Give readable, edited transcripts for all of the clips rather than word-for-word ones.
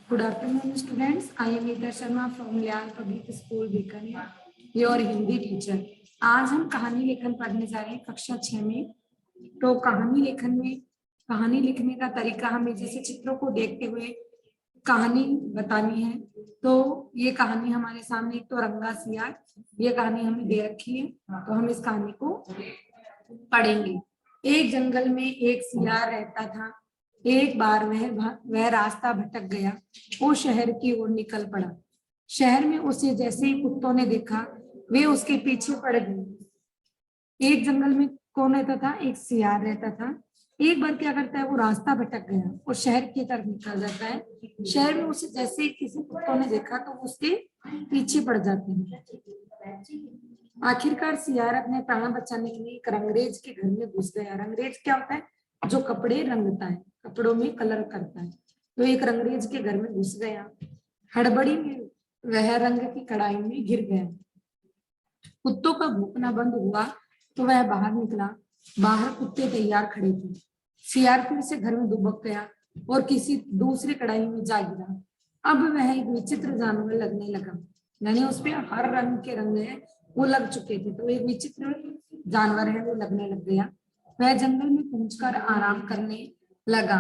Good afternoon, students. I am Ida Sharma from Lyall Public School, Bikaner, your Hindi teacher. आज हम कहानी लेखन पढ़ने जा रहे हैं कक्षा 6 में। तो कहानी लिखने का तरीका हमें जैसे चित्रों को देखते हुए कहानी बतानी है। तो ये कहानी हमारे सामने, एक तो रंगा सियार, ये कहानी हमें दे रखी है, तो हम इस कहानी को पढ़ेंगे। एक जंगल में एक सियार रहता था। एक बार वह रास्ता भटक गया। वो शहर की ओर निकल पड़ा। शहर में उसे जैसे ही कुत्तों ने देखा, वे उसके पीछे पड़ गए। एक जंगल में कौन रहता था? एक सियार रहता था। एक बार क्या करता है, वो रास्ता भटक गया और शहर की तरफ निकल जाता है। शहर में उसे जैसे ही किसी कुत्तों ने देखा तो उसके पीछे पड़ जाते हैं। आखिरकार सियार अपने प्राण बचाने के लिए एक रंगरेज के घर में घुस गया। रंगरेज क्या होता है? जो कपड़े रंगता है, कपड़ों में कलर करता है। तो एक रंगरेज के घर में घुस गया। हड़बड़ी में वह रंग की कढ़ाई में गिर गया। कुत्तों का भौंकना बंद हुआ तो वह बाहर निकला। बाहर कुत्ते तैयार खड़े थे। सियार फिर से घर में दुबक गया और किसी दूसरी कढ़ाई में जा गिरा। अब वह एक विचित्र जानवर लगने लगा, यानी उसपे हर रंग के रंग है वो लग चुके थे, तो एक विचित्र जानवर है वो लगने लग गया। वह जंगल में पहुंचकर आराम करने लगा।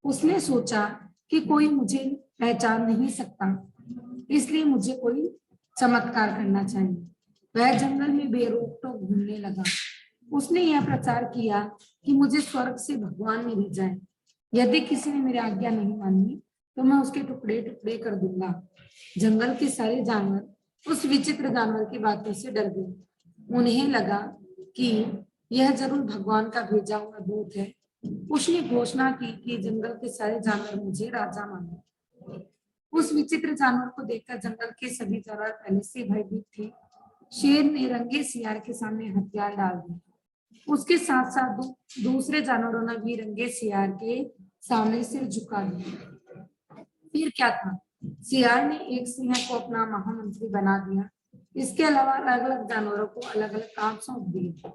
उसने सोचा कि कोई मुझे पहचान नहीं सकता, इसलिए मुझे कोई चमत्कार करना चाहिए। वह जंगल में बेरोक टोक घूमने लगा। उसने यह प्रचार किया कि मुझे स्वर्ग से भगवान ने भेजा है। यदि किसी ने मेरी आज्ञा नहीं मानी तो मैं उसके टुकड़े टुकड़े कर दूंगा। जंगल के सारे जानवर उस विचित्र जानवर की बातों से डर गए। उन्हें लगा कि यह जरूर भगवान का भेजा हुआ दूत है। उसने घोषणा की कि जंगल के सारे जानवर मुझे राजा माने। उस विचित्र जानवर को देखकर जंगल के सभी जानवर पहले से भयभीत थे। शेर ने रंगे सियार के सामने हथियार डाल दिए। उसके साथ साथ दूसरे जानवरों ने भी रंगे सियार के सामने सिर झुका दिया। फिर क्या था, सियार ने एक सिंह को अपना महामंत्री बना दिया। इसके अलावा अलग अलग जानवरों को अलग अलग काम सौंप दिए।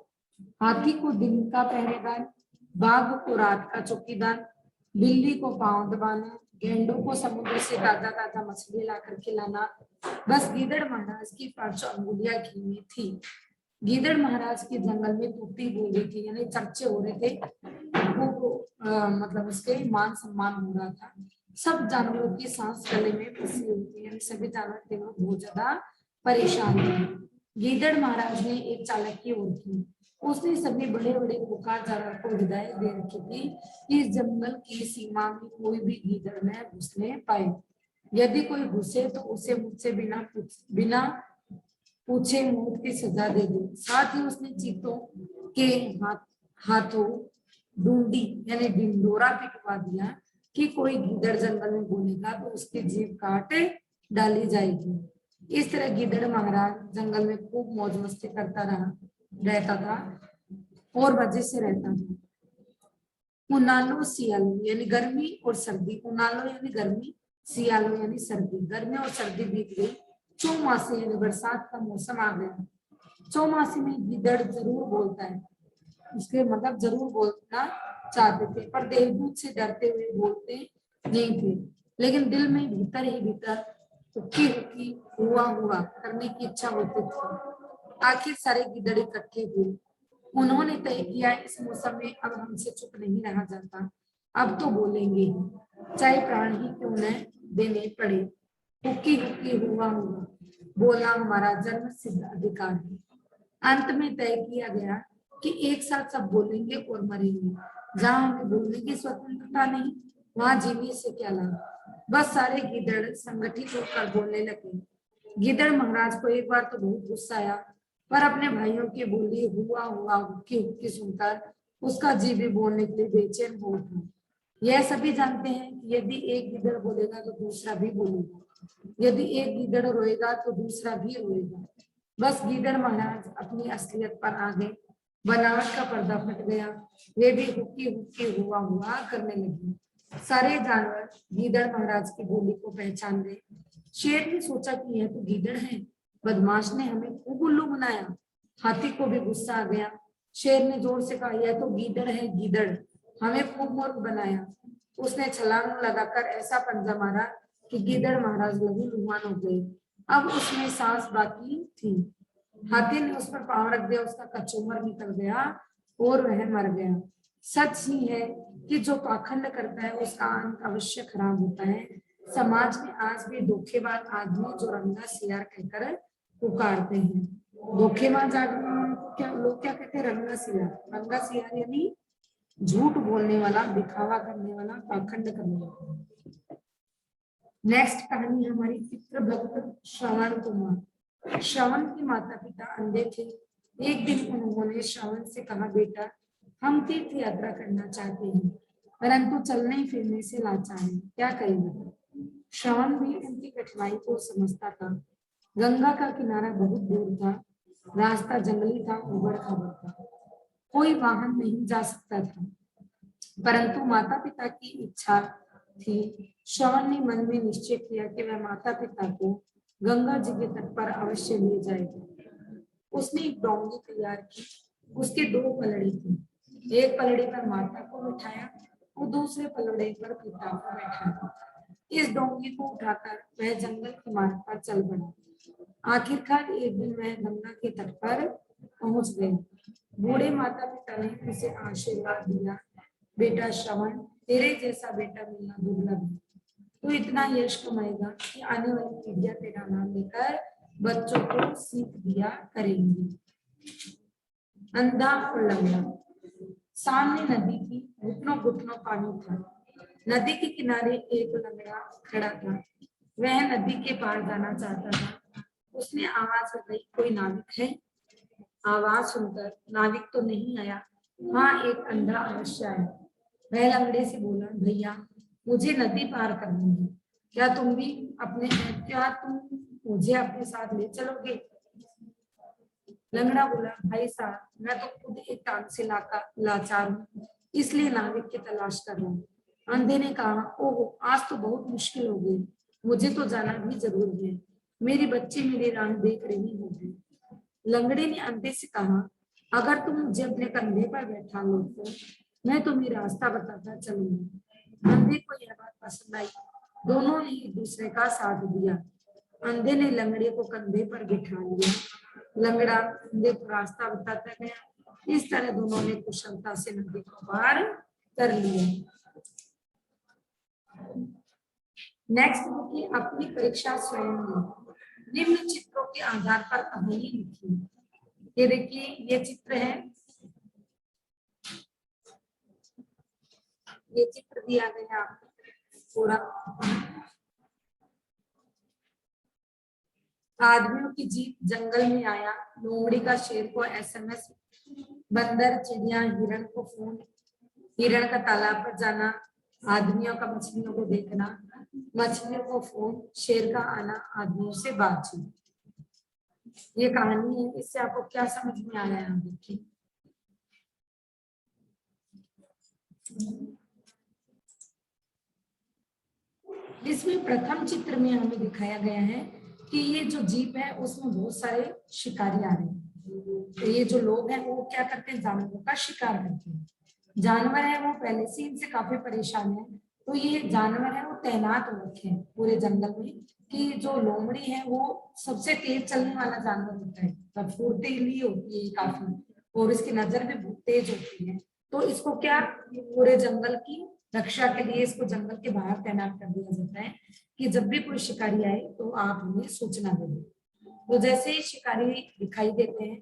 हाथी को दिन का पहरेदार, बाघ को रात का चौकीदार, बिल्ली को पांव दबाना, गेंडों को समुद्र से ताजा ताजा मछली लाकर खिलाना। बस गीदड़ महाराज की 5 अंगुलियां घी में थी। गीदड़ महाराज के जंगल में टूटी बोल रही थी, यानी चर्चे हो रहे थे। वो मतलब उसके मान सम्मान हो रहा था। सब जानवरों की सांस गले में फंसी हुई थी, यानी सभी जानवर थे वो बहुत ज्यादा परेशान थे। गीदड़ महाराज ने एक चालाकी और की। उसने सभी बड़े बड़े पुकार जानवर को हिदायत दे रखी थी कि इस जंगल की सीमा में कोई भी गीदड़ न घुसने पाए। यदि कोई घुसे तो उसे मुझसे बिना पूछे मौत की सजा दे दी। साथ ही उसने चीतों के हाथों डूंडी यानी डिंडोरा पिटवा दिया कि कोई गीदड़ जंगल में बोलेगा तो उसकी जीभ काट डाली जाएगी। इस तरह गीदड़ महाराज जंगल में खूब मौज मस्ती करता रहता था और मजे से रहता था। उनालो सियालो यानी गर्मी और सर्दी। उनालो यानी गर्मी, सियालो यानी सर्दी। गर्मी और सर्दी बीत गई। चौमासे यानी बरसात का मौसम आ गया। चौमासे में गीदड़ जरूर बोलता है, इसके मतलब जरूर बोलना चाहते थे, पर देवदूत से डरते हुए बोलते नहीं थे। लेकिन दिल में भीतर ही भीतर हुक्की हुक्की हुआ हुआ करने की इच्छा होती थी। आखिर सारे गीदड़ इकट्ठे हुए। उन्होंने तय किया इस मौसम में अब हमसे चुप नहीं रहा जाता, अब तो बोलेंगे ही, चाहे प्राण ही क्यों न देने पड़े। हुक्की हुक्की हुआ हुआ बोलना हमारा जन्म सिद्ध अधिकार है। अंत में तय किया गया कि एक साथ सब बोलेंगे और मरेंगे। जहां हमें बोलने की स्वतंत्रता नहीं, वहां जीने से क्या लाभ। बस सारे गीदड़ संगठित होकर बोलने लगे। गीदड़ महाराज को एक बार तो बहुत गुस्सा आया, पर अपने भाइयों की बोली हुआ हुआ हुक्की हुक्की सुनकर उसका जी भी बोलने के लिए बेचैन हो उठा। यह सभी जानते हैं कि यदि एक गीदड़ बोलेगा तो दूसरा भी बोलेगा, यदि एक गीदड़ रोएगा तो दूसरा भी रोएगा। बस गीदड़ महाराज अपनी असलियत पर आ गए। बनावट का पर्दा फट गया। वे भी हुक्की हुक्की हुआ करने लगे। सारे जानवर गीदड़ महाराज की बोली को पहचान गए। शेर ने सोचा कि यह तो गीदड़ है, बदमाश ने हमें खूब उल्लू बनाया। हाथी को भी गुस्सा आ गया। शेर ने जोर से कहा, यह तो गीदड़ है, गीदड़ हमें खूब मूर्ख बनाया। उसने छलांग लगाकर ऐसा पंजा मारा कि गिदड़ महाराज लहू लुहान हो गए। अब उसमें सांस बाकी थी। हाथी ने उस पर पांव रख दिया, उसका कचूमर निकल गया और वह मर गया। सच ही है कि जो पाखंड करता है उसका अंत अवश्य खराब होता है। समाज में आज भी धोखेबाज आदमी जो रंगा सियार कहकर पुकारते हैं। धोखेबाज आदमी को क्या लोग क्या कहते हैं? रंगा सियार। रंगा सियार यानी झूठ बोलने वाला, दिखावा करने वाला, पाखंड करने वाला। नेक्स्ट कहानी हमारी चित्रभक्त श्रवण कुमार। श्रवण के माता पिता अंधे थे। एक दिन उन्होंने श्रवण से कहा, बेटा हम तीर्थ यात्रा करना चाहते हैं परंतु चलने फिरने से लाचार हैं, क्या करेंगे? श्रवण भी उनकी कठिनाई को समझता था। गंगा का किनारा बहुत दूर था, रास्ता जंगली था, उबड़ खाबड़ था, कोई वाहन नहीं जा सकता था। परंतु माता पिता की इच्छा थी। श्रवण ने मन में निश्चय किया कि वह माता पिता को गंगा जी के तट पर अवश्य ले जाएगा। उसने एक डोंगी तैयार की। उसके दो पलड़े थे। एक पलड़े पर माता को बिठाया और दूसरे पलड़े पर पिता को बैठाया। इस डोंगी को उठाकर वह जंगल के मार्ग पर चल पड़ा। आखिरकार एक दिन वह गंगा के तट पर पहुंच गए। बूढ़े माता पिता ने उसे आशीर्वाद दिया, बेटा श्रवण, तेरे जैसा बेटा मिलना दुर्लभ है। तू इतना यश कमाएगा कि आने वाली पीढ़ियां तेरा नाम लेकर बच्चों को सीख दिया करेंगी। अंधा और लंगड़ा। सामने नदी की घुटनों घुटनों पानी था। नदी के किनारे एक लंगड़ा खड़ा था। वह नदी के पार जाना चाहता था। उसने आवाज लगाई, कोई नाविक है? आवाज सुनकर नाविक तो नहीं आया, हाँ एक अंधा अवश्य आया। वह लंगड़े से बोला, भैया मुझे नदी पार करनी है, क्या तुम मुझे अपने साथ ले चलोगे? लंगड़ा बोला, भाई साहब मैं तो खुद एक टांग से लाचार हूँ, इसलिए नाविक की तलाश कर रहा हूँ। अंधे ने कहा, ओहो आज तो बहुत मुश्किल हो गई, मुझे तो जाना भी जरूरी है, मेरी बच्ची मेरी राह देख रही होगी। लंगड़े ने अंधे से कहा, अगर तुम मुझे अपने कंधे पर बैठा लो तो मैं तुम्हें रास्ता बताता चलूंगा। अंधे को यह बात पसंद आई। दोनों ने एक दूसरे का साथ दिया। अंधे ने लंगड़े को कंधे पर बिठा लिया। लंगड़ा अंधे को रास्ता बताता गया। इस तरह दोनों ने कुशलता से नदी को पार कर लिया। नेक्स्ट देखिए, अपनी परीक्षा स्वयं ली। निम्न चित्रों के आधार पर कहानी लिखी। ये देखिए, ये चित्र है, ये चित्र दिया गया पूरा। आदमियों की जीप जंगल में आया, लोमड़ी का शेर को SMS, बंदर चिड़िया हिरण को फोन, हिरण का तालाब पर जाना, आदमियों का मछलियों को देखना, मछलियों को फोन, शेर का आना, आदमियों से बातचीत। ये कहानी है। इससे आपको क्या समझ में आया है? देखिए, इसमें प्रथम चित्र में हमें दिखाया गया है कि ये जो जीप है उसमें बहुत सारे शिकारी आ रहे हैं। तो ये जो लोग हैं वो क्या करते हैं? जानवरों का शिकार करते हैं। जानवर है वो पहले से इनसे काफी परेशान है, तो ये जानवर है वो तैनात हो रखे हैं पूरे जंगल में कि जो लोमड़ी है वो सबसे तेज चलने वाला जानवर होता है, तब फुर्तीली होती है काफी, और इसकी नजर भी बहुत तेज होती है। तो इसको क्या, पूरे जंगल की रक्षा के लिए इसको जंगल के बाहर तैनात कर दिया जाता है कि जब भी कोई शिकारी आए तो आप हमें सूचना दे दें। तो जैसे ही शिकारी दिखाई देते हैं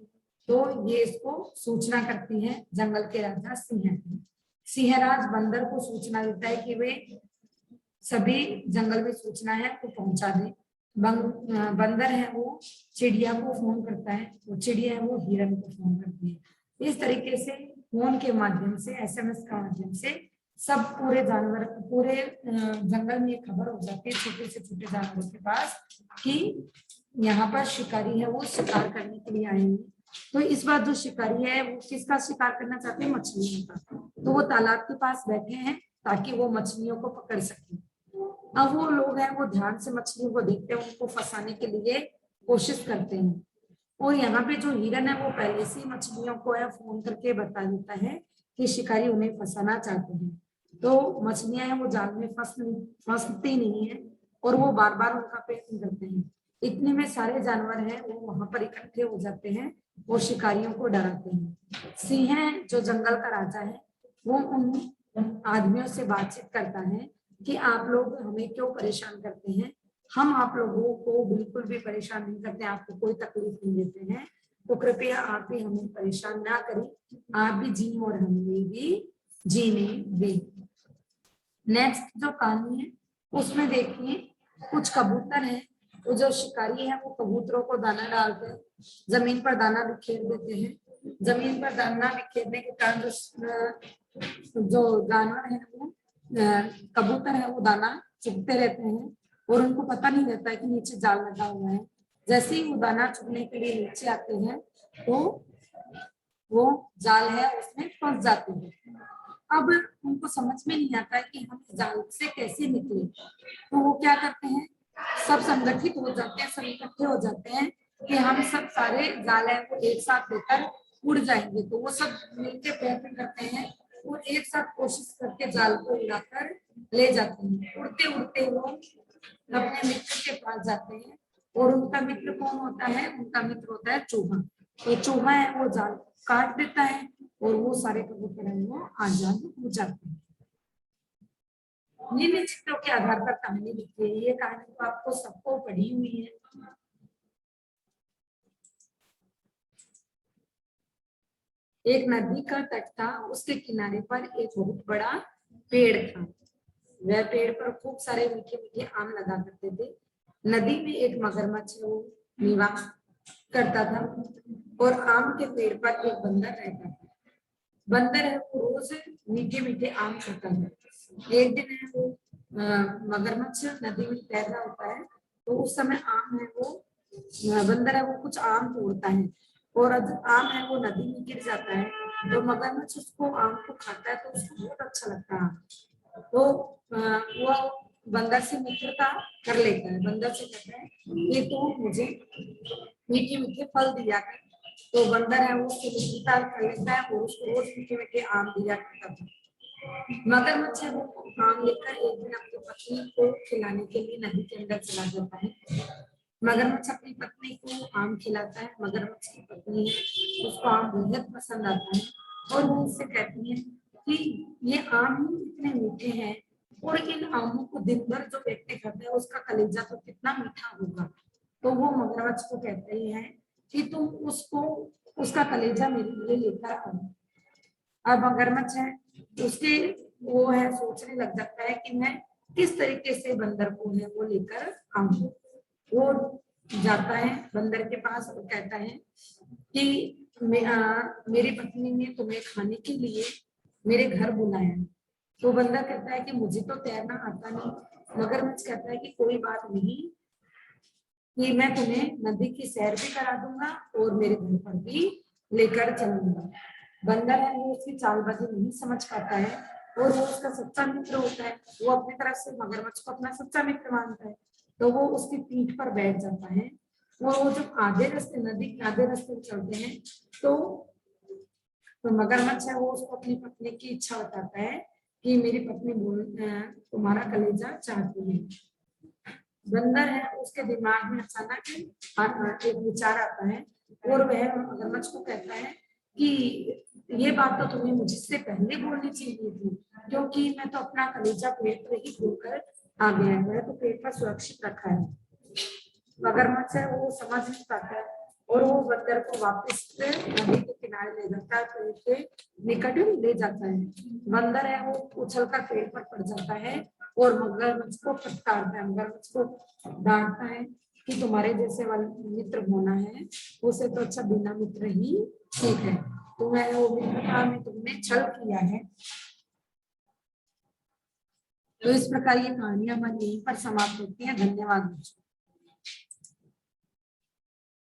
तो ये इसको सूचना करती है जंगल के राजा सिंह। सिंहराज बंदर को सूचना देता है कि वे सभी जंगल में सूचना है तो पहुंचा दे। बंदर है वो चिड़िया को फोन करता है, तो चिड़िया है वो हिरन को फोन करती है। इस तरीके से फोन के माध्यम से, SMS का माध्यम से सब पूरे जानवर, पूरे जंगल में खबर हो जाती है छोटे से छोटे जानवरों के पास कि यहाँ पर शिकारी है वो शिकार करने के लिए आएंगे। तो इस बार जो शिकारी है वो किसका शिकार करना चाहते हैं? मछलियों का। तो वो तालाब के पास बैठे हैं ताकि वो मछलियों को पकड़ सके। अब वो लोग हैं वो ध्यान से मछलियों को देखते हैं, उनको फंसाने के लिए कोशिश करते हैं। और यहाँ पे जो हिरन है वो पहले से मछलियों को है फोन करके बता देता है कि शिकारी उन्हें फंसाना चाहते हैं। तो मछलियां हैं वो जाल में फंसती नहीं है, और वो बार बार उनका पेट करते हैं। इतने में सारे जानवर हैं वो वहां पर इकट्ठे हो जाते हैं और शिकारियों को डराते हैं। सिंह जो जंगल का राजा है वो उन आदमियों से बातचीत करता है कि आप लोग हमें क्यों परेशान करते हैं, हम आप लोगों को बिल्कुल भी परेशान नहीं करते, आपको कोई तकलीफ नहीं देते हैं, तो कृपया आप भी हमें परेशान ना करें, आप भी जिए और हमें भी जीने दें। नेक्स्ट जो कहानी है उसमें देखिए कुछ कबूतर हैं, वो जो शिकारी है वो कबूतरों को दाना डालकर जमीन पर दाना बिखेर देते हैं। जमीन पर दाना बिखेरने के कारण जो जानवर है वो कबूतर है वो दाना चुगते रहते हैं और उनको पता नहीं रहता है कि नीचे जाल लगा हुआ है। जैसे ही वो दाना चुगने के लिए नीचे आते हैं तो वो जाल है उसमें फंस जाते हैं। अब उनको समझ में नहीं आता है कि हम जाल से कैसे निकले, तो वो क्या करते हैं, सब संगठित हो जाते हैं, सब इकट्ठे हो जाते हैं कि हम सब सारे जाल है वो एक साथ लेकर उड़ जाएंगे। तो वो सब मिलकर प्रयत्न करते हैं और एक साथ कोशिश करके जाल को उड़ाकर ले जाते हैं। उड़ते उड़ते वो अपने मित्र के पास जाते हैं और उनका मित्र कौन होता है, उनका मित्र होता है चूहा। तो चूहा है वो जाल काट देता है और वो सारे कबूतर हैं वो आजाद हो जाते हैं। निम्न चित्रों के आधार पर कहानी लिखी है। ये कहानी तो आपको सबको पढ़ी हुई है। एक नदी का तट था, उसके किनारे पर एक बहुत बड़ा पेड़ था। वह पेड़ पर खूब सारे मीठे मीठे आम लगा करते थे। नदी में एक मगरमच्छ वो निवास करता था और आम के पेड़ पर एक बंदर रहता था। बंदर है वो रोज मीठे मीठे आम खाता है। एक दिन है वो मगरमच्छ नदी में तैर रहा होता है, तो उस समय आम है वो बंदर है वो कुछ आम तोड़ता है और जब आम है वो नदी में गिर जाता है तो मगरमच्छ उसको आम को खाता है तो उसको बहुत अच्छा लगता है। तो वो बंदर से मित्रता कर लेता है। बंदर से कहता है ये तो मुझे मीठे मीठे फल दिया कर। तो बंदर है वो उसको मित्रता कर लेता है और उसको रोज मीठे मीठे आम दिया करता था। मगरमच्छ है वो आम लेकर एक दिन अपनी पत्नी को खिलाने के लिए नदी के अंदर चला जाता है। मगरमच्छ अपनी पत्नी को आम खिलाता है। मगरमच्छ की पत्नी है उसको आम बेहद पसंद आता है और वो उससे कहती है कि ये आम इतने मीठे हैं और इन आमों को दिन भर जो व्यक्ति खाता है उसका कलेजा तो कितना मीठा होगा। तो वो मगरमच्छ को कहते हैं कि तुम उसको उसका कलेजा मेरे लिए लेकर आओ। अब मगरमच्छ है उसके वो है सोचने लग जाता है कि मैं किस तरीके से बंदर को है वो लेकर आऊं। वो जाता है बंदर के पास और कहता है कि मेरी पत्नी ने तुम्हें खाने के लिए मेरे घर बुलाया है। तो बंदर कहता है कि मुझे तो तैरना आता नहीं। मगरमच्छ कहता है कि कोई बात नहीं, कि मैं तुम्हें नदी की सैर भी करा दूंगा और मेरे घर पर भी लेकर चलूंगा। बंदर है वो उसकी चालबाजी नहीं समझ पाता है और वो उसका सच्चा मित्र होता है। वो अपनी तरफ से मगरमच्छ को अपना सच्चा मित्र मानता है, तो वो उसकी पीठ पर बैठ जाता है और वो जब आधे रास्ते नदी के आधे रास्ते चलते हैं तो मगरमच्छ है वो उसको अपनी पत्नी की इच्छा बताता है कि मेरी पत्नी तुम्हारा कलेजा चाहती है। बंदर है उसके दिमाग में अचानक एक विचार आता है और वह मगरमच्छ को कहता है कि ये बात तो तुम्हें मुझसे पहले बोलनी चाहिए थी, क्योंकि मैं तो अपना कलेजा पेट पर ही खोलकर आ गया है, तो पेट पर सुरक्षित रखा है। मगरमच्छ है वो समझ नहीं पाता है और वो बंदर को वापस नदी के किनारे ले जाता है, पेड़ के निकट ले जाता है। बंदर है वो उछलकर पेड़ पर पड़ जाता है और मगरमच्छ को फटकारता है। मगरमच्छ को डांटता है कि तुम्हारे जैसे मित्र होना है उसे तो अच्छा बिना मित्र ही ठीक है, तुम्हें वो मित्रता में तुमने छल किया है। तो इस प्रकार ये कहानियां हमारी यहीं पर समाप्त होती है। धन्यवाद।